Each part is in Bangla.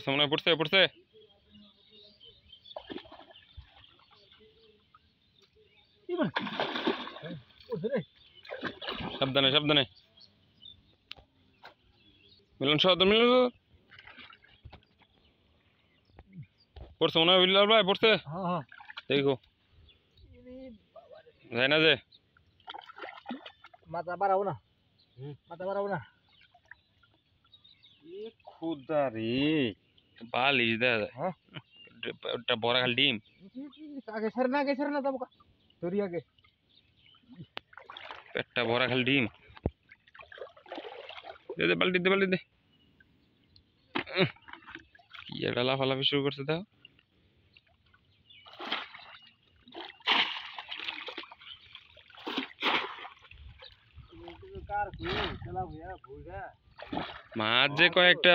পড়ছে মনে হয়, পড়ছে পড়ছে। সাবধানে সাবধানে। মিলন সদর মিলন সদর পড়ছে মনে হয়, বিল্লাল ভাই পড়ছে। দেখো যায় না যে, মাথা বাড়াবো না, মাথা বাড়াবো না। খুদা রে বালিশ দেয়া যায়। ওটা বড় খালি ডিম। আগে সরে না যাবো তোরই আগে। পেটটা ভরা খালি ডিম। দে দে বালতি দে বালতি দে। কি একটা লাফালাফি শুরু করছে তাও। মাছ যে কয়েকটা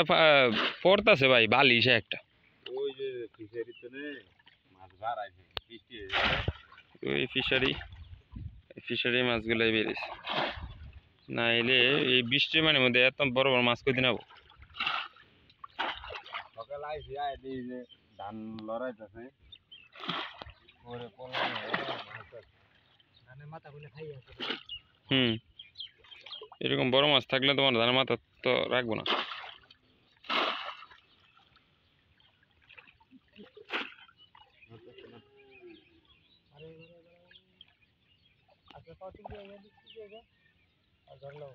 পড়তাছে ভাই, বালিশে একটা। ওই যে ফিশারিতে মাছ বাড়াইছে বৃষ্টি ওই ফিশারি মাছগুলাই বেরিয়েছে। না এলে এই বৃষ্টির মানে মধ্যে এত বড় বড় মাছ কই দিন আবো। সকালে আইসি আয় দিই যে ধান লড়াইতেছে পরে পলায় ধানের মাথা গুলো খাই আছে। এরকম বড় মাছ থাকলে তোমার ধানের মাথা তো রাখবো না। আচ্ছা পাউটিং দিয়ে আর ধরলো।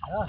হ্যাঁ,